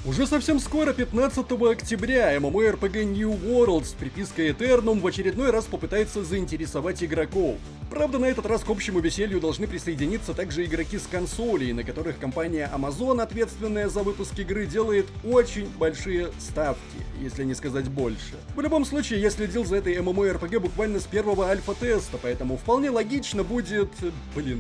Уже совсем скоро, 15 октября, MMORPG New World с припиской Eternum в очередной раз попытается заинтересовать игроков. Правда, на этот раз к общему веселью должны присоединиться также игроки с консолей, на которых компания Amazon, ответственная за выпуск игры, делает очень большие ставки, если не сказать больше. В любом случае, я следил за этой MMORPG буквально с первого альфа-теста, поэтому вполне логично будет,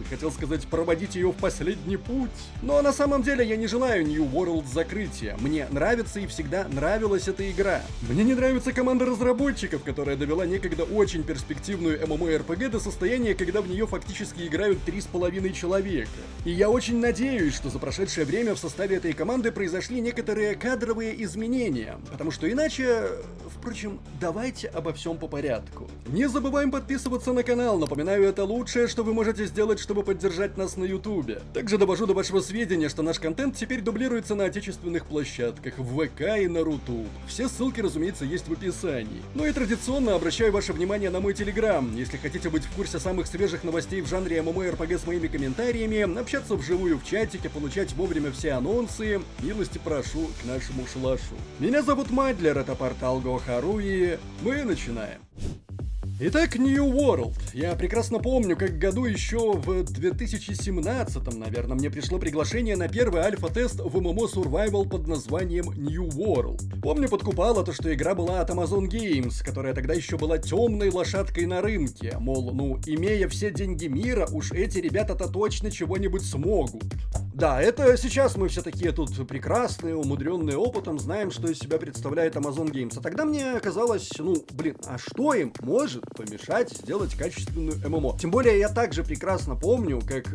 хотел сказать, проводить ее в последний путь. Но на самом деле я не желаю New World закрытия. Мне нравится и всегда нравилась эта игра. Мне не нравится команда разработчиков, которая довела некогда очень перспективную MMORPG до состояния, когда в нее фактически играют 3,5 человека. И я очень надеюсь, что за прошедшее время в составе этой команды произошли некоторые кадровые изменения, потому что иначе... Впрочем, давайте обо всем по порядку. Не забываем подписываться на канал, напоминаю, это лучшее, что вы можете сделать, чтобы поддержать нас на ютубе. Также довожу до вашего сведения, что наш контент теперь дублируется на отечественных площадках, в ВК и на Рутуб. Все ссылки, разумеется, есть в описании. Ну и традиционно обращаю ваше внимание на мой телеграм. Если хотите быть в курсе самых свежих новостей в жанре MMORPG с моими комментариями, общаться вживую в чатике, получать вовремя все анонсы, милости прошу к нашему шалашу. Меня зовут Мадлер, это портал Гохаруи, мы начинаем. Итак, New World. Я прекрасно помню, как году еще в 2017-м, наверное, мне пришло приглашение на первый альфа-тест в MMO Survival под названием New World. Помню, подкупало то, что игра была от Amazon Games, которая тогда еще была темной лошадкой на рынке. Мол, имея все деньги мира, уж эти ребята-то точно чего-нибудь смогут. Да, это сейчас мы все такие тут прекрасные, умудренные опытом, знаем, что из себя представляет Amazon Games. А тогда мне казалось, а что им может помешать сделать качественную ММО? Тем более я также прекрасно помню, как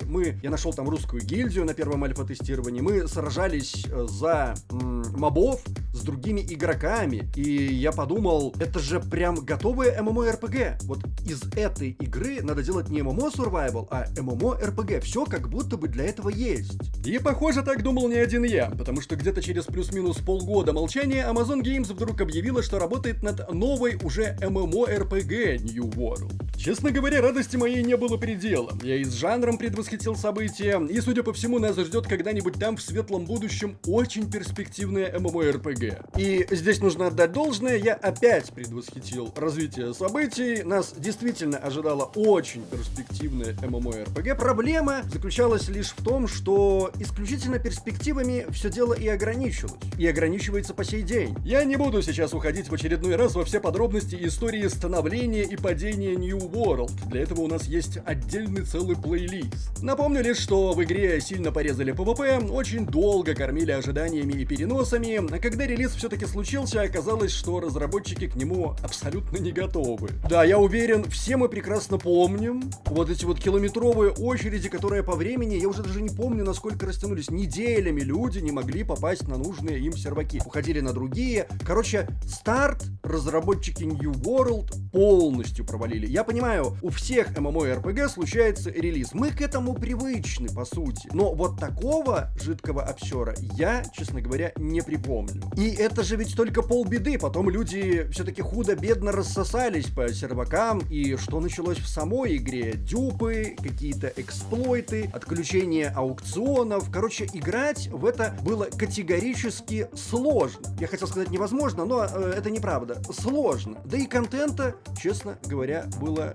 я нашел там русскую гильдию на первом альфа-тестировании, мы сражались за мобов с другими игроками, и я подумал, это же прям готовая MMORPG. Вот из этой игры надо делать не MMO Survival, а MMORPG. Все как будто бы для этого есть. И похоже, так думал не один я, потому что где-то через плюс-минус полгода молчания Amazon Games вдруг объявила, что работает над новой уже MMORPG New World. Честно говоря, радости моей не было предела. Я и с жанром предвосхитил события, и, судя по всему, нас ждет когда-нибудь там в светлом будущем очень перспективная MMORPG. И здесь нужно отдать должное, я опять предвосхитил развитие событий, нас действительно ожидала очень перспективная MMORPG. Проблема заключалась лишь в том, что исключительно перспективами все дело и ограничилось. И ограничивается по сей день. Я не буду сейчас уходить в очередной раз во все подробности истории становления и падения New World. Для этого у нас есть отдельный целый плейлист. Напомню лишь, что в игре сильно порезали PvP, очень долго кормили ожиданиями и переносами, а когда релиз все-таки случился, оказалось, что разработчики к нему абсолютно не готовы. Да, я уверен, все мы прекрасно помним вот эти вот километровые очереди, которые по времени, я уже даже не помню, насколько растянулись. Неделями люди не могли попасть на нужные им серваки. Уходили на другие. Короче, старт разработчики New World полностью провалили. Я понимаю, у всех MMORPG случается релиз. Мы к этому привычны, по сути. Но вот такого жидкого обсера я, честно говоря, не припомню. И это же ведь только полбеды. Потом люди все-таки худо-бедно рассосались по сервакам. И что началось в самой игре? Дюпы, какие-то эксплойты, отключение аукционов. Короче, играть в это было категорически сложно. Я хотел сказать невозможно, но это неправда. Сложно. Да и контента, честно говоря, было,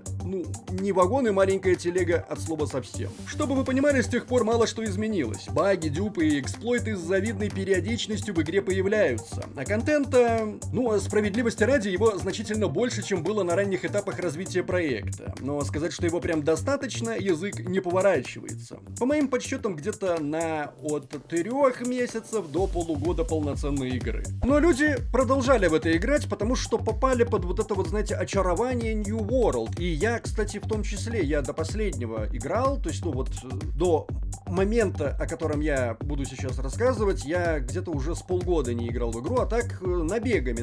не вагон и маленькая телега от слова совсем. Чтобы вы понимали, с тех пор мало что изменилось. Баги, дюпы и эксплойты с завидной периодичностью в игре появляются. А контента, справедливости ради, его значительно больше, чем было на ранних этапах развития проекта. Но сказать, что его прям достаточно, язык не поворачивается. По моим подсчетам, где-то от 3 месяцев до полугода полноценной игры. Но люди продолжали в это играть, потому что попали под вот это очарование New World. И я, кстати, в том числе, я до последнего играл, то есть, до момента, о котором я буду сейчас рассказывать, я где-то уже с полгода не играл в игру, а так набегами.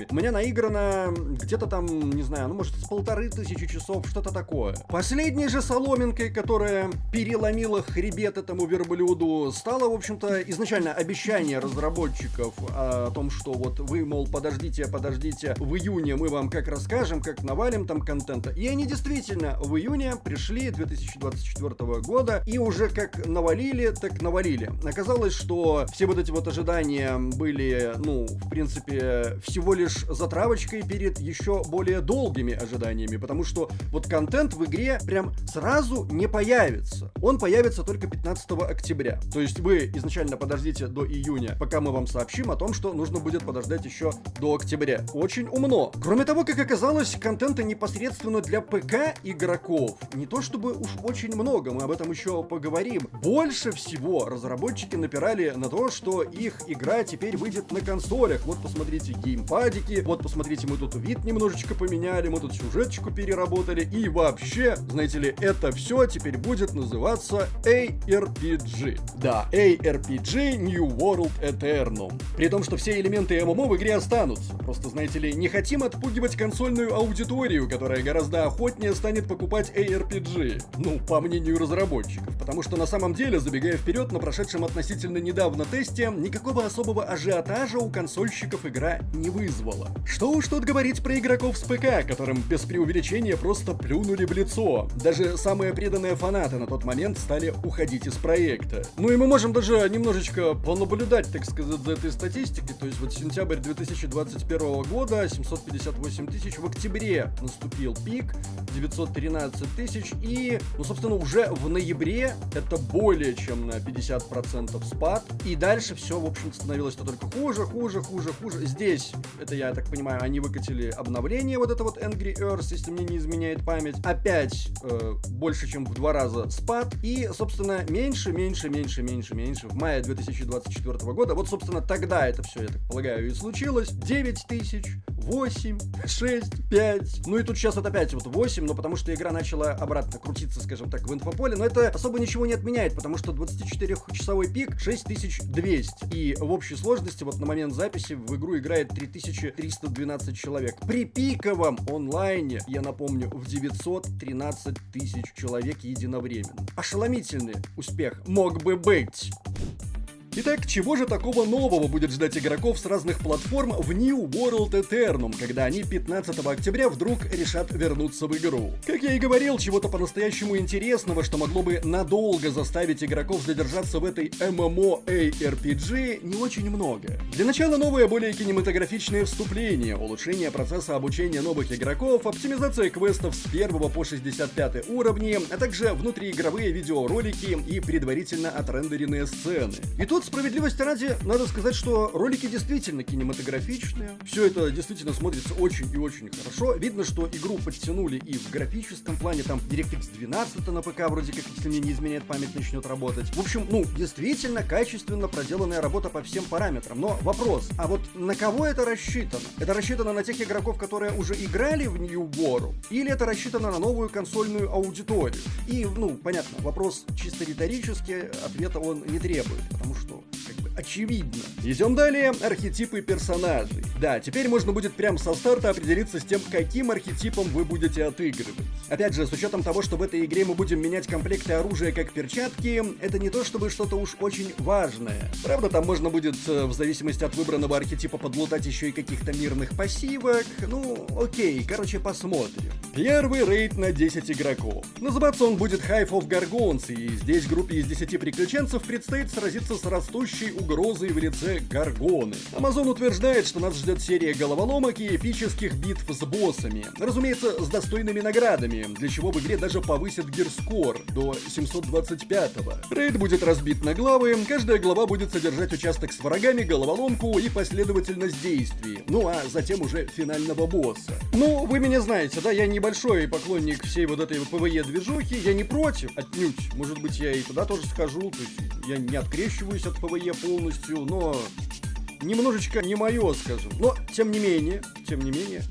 У меня наиграно где-то там, не знаю, может, с 1500 часов, что-то такое. Последней же соломинкой, которая переломила хребет этому верблюду, стало, в общем-то, изначально обещание разработчиков о том, что вы, мол, подождите, в июне мы вам как расскажем, как навалим там контента. И И они действительно в июне пришли 2024 года и уже как навалили, так навалили. Оказалось, что все вот эти вот ожидания были, ну, в принципе, всего лишь затравочкой перед еще более долгими ожиданиями, потому что вот контент в игре прям сразу не появится. Он появится только 15 октября. То есть вы изначально подождите до июня, пока мы вам сообщим о том, что нужно будет подождать еще до октября. Очень умно. Кроме того, как оказалось, контента непосредственно для ПК игроков не то чтобы уж очень много, мы об этом еще поговорим. Больше всего разработчики напирали на то, что их игра теперь выйдет на консолях. Вот посмотрите геймпадики, вот посмотрите, мы тут вид немножечко поменяли, мы тут сюжетчику переработали, и вообще, знаете ли, это все теперь будет называться ARPG. Да, ARPG New World Eternum. При том, что все элементы ММО в игре останутся. Просто, знаете ли, не хотим отпугивать консольную аудиторию, которая гораздо охотнее станет покупать ARPG. Ну, по мнению разработчиков. Потому что на самом деле, забегая вперед, на прошедшем относительно недавно тесте, никакого особого ажиотажа у консольщиков игра не вызвала. Что уж тут говорить про игроков с ПК, которым без преувеличения просто плюнули в лицо. Даже самые преданные фанаты на тот момент стали уходить из проекта. Ну и мы можем даже немножечко понаблюдать, так сказать, за этой статистикой. То есть вот сентябрь 2021 года, 758 тысяч, в октябре наступил пик, 913 тысяч, и, ну, собственно, уже в ноябре это более чем на 50% спад, и дальше все, в общем, становилось-то только хуже. Здесь, это я так понимаю, они выкатили обновление, вот это вот Angry Earth, если мне не изменяет память, опять больше, чем в 2 раза спад, и, собственно, меньше в мае 2024 года, вот, собственно, тогда это все, я так полагаю, и случилось, 9 тысяч, 8, 6, 5, ну и тут сейчас вот опять вот 8, но потому что игра начала обратно крутиться, скажем так, в инфополе, но это особо ничего не отменяет, потому что 24-часовой пик 6200, и в общей сложности вот на момент записи в игру играет 3312 человек. При пиковом онлайне, я напомню, в 913 тысяч человек единовременно. Ошеломительный успех мог бы быть. Итак, чего же такого нового будет ждать игроков с разных платформ в New World Eternum, когда они 15 октября вдруг решат вернуться в игру? Как я и говорил, чего-то по-настоящему интересного, что могло бы надолго заставить игроков задержаться в этой MMORPG, не очень много. Для начала новые, более кинематографичные вступления, улучшение процесса обучения новых игроков, оптимизация квестов с 1 по 65 уровни, а также внутриигровые видеоролики и предварительно отрендеренные сцены. И тут, справедливости ради, надо сказать, что ролики действительно кинематографичные. Все это действительно смотрится очень и очень хорошо. Видно, что игру подтянули и в графическом плане. Там DirectX 12 на ПК вроде как, если мне не изменяет память, начнет работать. В общем, ну, действительно качественно проделанная работа по всем параметрам. Но вопрос, а вот на кого это рассчитано? Это рассчитано на тех игроков, которые уже играли в New World? Или это рассчитано на новую консольную аудиторию? И, ну, понятно, вопрос чисто риторический, ответа он не требует, потому что очевидно. Идем далее. Архетипы персонажей. Да, теперь можно будет прямо со старта определиться с тем, каким архетипом вы будете отыгрывать. Опять же, с учетом того, что в этой игре мы будем менять комплекты оружия как перчатки, это не то чтобы что-то уж очень важное. Правда, там можно будет, в зависимости от выбранного архетипа, подлутать еще и каких-то мирных пассивок. Ну, окей, короче, посмотрим. Первый рейд на 10 игроков. Называться он будет Hive of Gargons, и здесь группе из 10 приключенцев предстоит сразиться с растущей угрозой в лице Гаргоны. Amazon утверждает, что нас ждет серия головоломок и эпических битв с боссами. Разумеется, с достойными наградами, для чего в игре даже повысят гирскор до 725-го. Рейд будет разбит на главы, каждая глава будет содержать участок с врагами, головоломку и последовательность действий. Ну а затем уже финального босса. Ну, вы меня знаете, да, я небольшой поклонник всей вот этой PvE-движухи, я не против, отнюдь. Может быть, я и туда тоже схожу, то есть я не открещиваюсь от PvE полностью, но немножечко не мое, скажем. Но, тем не менее,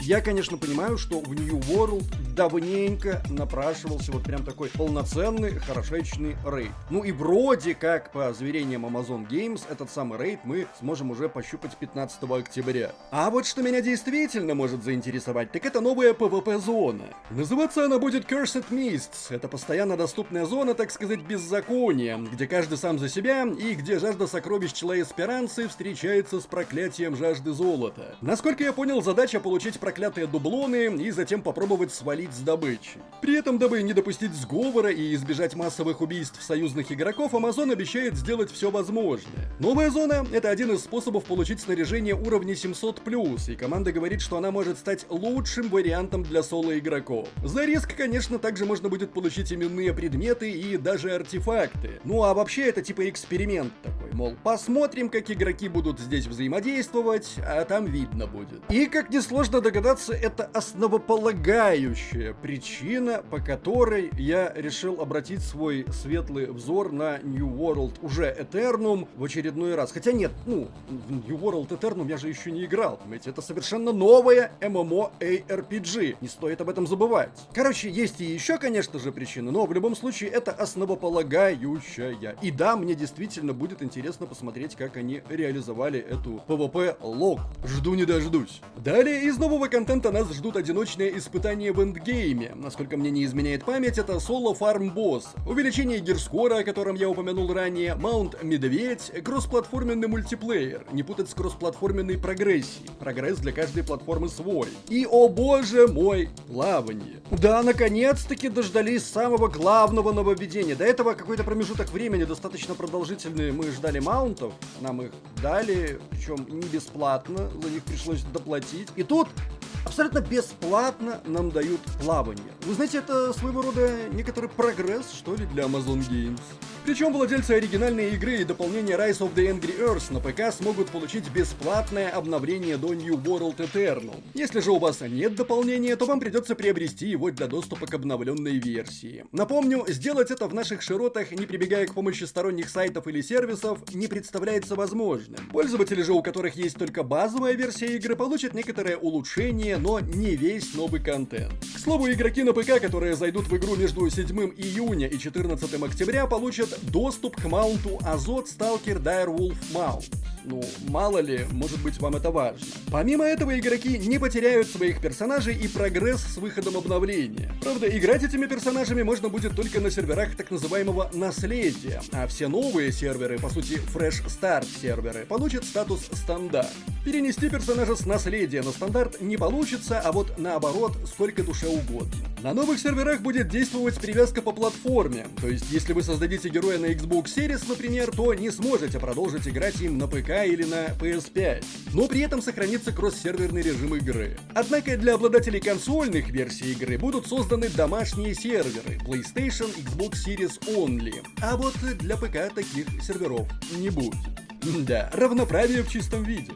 я, конечно, понимаю, что в New World давненько напрашивался вот прям такой полноценный, хорошечный рейд. Ну и вроде как, по заверениям Amazon Games, этот самый рейд мы сможем уже пощупать 15 октября. А вот что меня действительно может заинтересовать, так это новая PvP-зона. Называться она будет Cursed Mists. Это постоянно доступная зона, так сказать, беззакония, где каждый сам за себя и где жажда сокровищ Ла Эсперанцы встречается с проклятием жажды золота. Насколько я понял, задача получить проклятые дублоны и затем попробовать свалить валить с добычей. При этом, дабы не допустить сговора и избежать массовых убийств союзных игроков, Amazon обещает сделать все возможное. Новая зона — это один из способов получить снаряжение уровня 700+, и команда говорит, что она может стать лучшим вариантом для соло-игроков. За риск, конечно, также можно будет получить именные предметы и даже артефакты. Ну а вообще это типа эксперимент такой, мол, посмотрим, как игроки будут здесь взаимодействовать, а там видно будет. И, как несложно догадаться, это основополагающая причина, по которой я решил обратить свой светлый взор на New World уже Eternum в очередной раз. Хотя нет, в New World Eternum я же еще не играл, понимаете, это совершенно новая MMORPG, не стоит об этом забывать. Короче, есть и еще, конечно же, причины, но в любом случае это основополагающая. И да, мне действительно будет интересно посмотреть, как они реализовали эту PvP-лог. Жду не дождусь. Далее из нового контента нас ждут одиночные испытания в эндгейме. Насколько мне не изменяет память, это соло-фарм-босс, увеличение гирскора, о котором я упомянул ранее, маунт-медведь, кроссплатформенный мультиплеер, не путать с кроссплатформенной прогрессией. Прогресс для каждой платформы свой. И, о боже мой, плавание. Да, наконец-таки дождались самого главного нововведения. До этого какой-то промежуток времени достаточно продолжительный мы ждали маунтов, нам их дали, причем не бесплатно, за них пришлось доплатить. И тут абсолютно бесплатно нам дают плавание. Вы знаете, это своего рода некоторый прогресс, что ли, для Amazon Games. Причем владельцы оригинальной игры и дополнения Rise of the Angry Earth на ПК смогут получить бесплатное обновление до New World Eternum. Если же у вас нет дополнения, то вам придется приобрести его для доступа к обновленной версии. Напомню, сделать это в наших широтах, не прибегая к помощи сторонних сайтов или сервисов, не представляется возможным. Пользователи же, у которых есть только базовая версия игры, получат некоторое улучшение, но не весь новый контент. К слову, игроки на ПК, которые зайдут в игру между 7 июня и 14 октября, получат доступ к маунту Азот Stalker Direwolf Mount. Ну, мало ли, может быть, вам это важно. Помимо этого, игроки не потеряют своих персонажей и прогресс с выходом обновления. Правда, играть этими персонажами можно будет только на серверах так называемого наследия, а все новые серверы, по сути, Fresh Start серверы, получат статус стандарт. Перенести персонажа с наследия на стандарт не получится, а вот наоборот, сколько душе угодно. На новых серверах будет действовать привязка по платформе, то есть если вы создадите героя на Xbox Series, например, то не сможете продолжить играть им на ПК или на PS5, но при этом сохранится кросс-серверный режим игры. Однако для обладателей консольных версий игры будут созданы домашние серверы PlayStation, Xbox Series Only, а вот для ПК таких серверов не будет. Да, равноправие в чистом виде.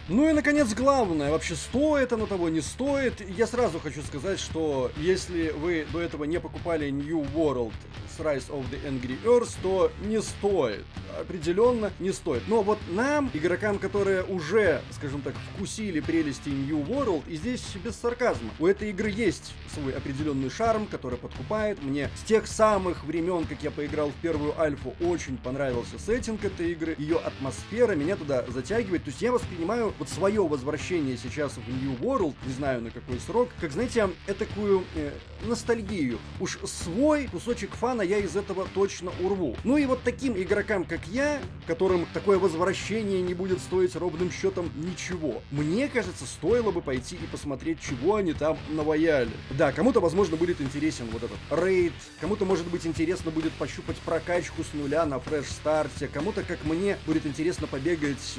Ну и, наконец, главное, вообще стоит оно того, не стоит. Я сразу хочу сказать, что если вы до этого не покупали New World с Rise of the Angry Earth, то не стоит. Определенно не стоит. Но вот нам, игрокам, которые уже, скажем так, вкусили прелести New World, и здесь без сарказма, у этой игры есть свой определенный шарм, который подкупает. Мне с тех самых времен, как я поиграл в первую альфу, очень понравился сеттинг этой игры, ее атмосфера меня туда затягивает. То есть я воспринимаю вот свое возвращение сейчас в New World, не знаю на какой срок, как, знаете, этакую ностальгию. Уж свой кусочек фана я из этого точно урву. Ну и вот таким игрокам, как я, которым такое возвращение не будет стоить ровным счетом ничего, мне кажется, стоило бы пойти и посмотреть, чего они там наваяли. Да, кому-то, возможно, будет интересен вот этот рейд, кому-то, может быть, интересно будет пощупать прокачку с нуля на фреш-старте, кому-то, как мне, будет интересно побегать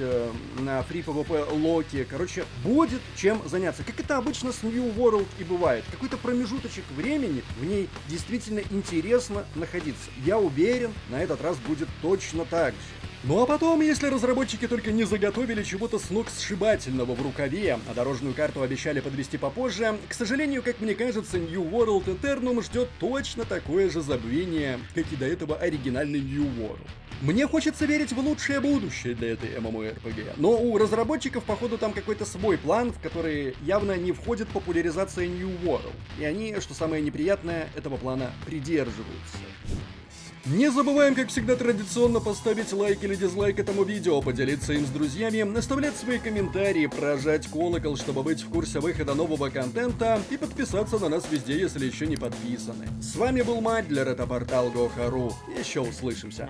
на фри PvP локи. Короче, будет чем заняться. Как это обычно с New World и бывает. Какой-то промежуточек времени в ней действительно интересно находиться. Я уверен, на этот раз будет точно так же. Ну а потом, если разработчики только не заготовили чего-то сногсшибательного в рукаве, а дорожную карту обещали подвести попозже, к сожалению, как мне кажется, New World Eternum ждет точно такое же забвение, как и до этого оригинальный New World. Мне хочется верить в лучшее будущее для этой MMORPG, но у разработчиков, походу, там какой-то свой план, в который явно не входит популяризация New World, и они, что самое неприятное, этого плана придерживаются. Не забываем, как всегда, традиционно поставить лайк или дизлайк этому видео, поделиться им с друзьями, оставлять свои комментарии, прожать колокол, чтобы быть в курсе выхода нового контента, и подписаться на нас везде, если еще не подписаны. С вами был Мадлер, это портал Go.ru. Еще услышимся.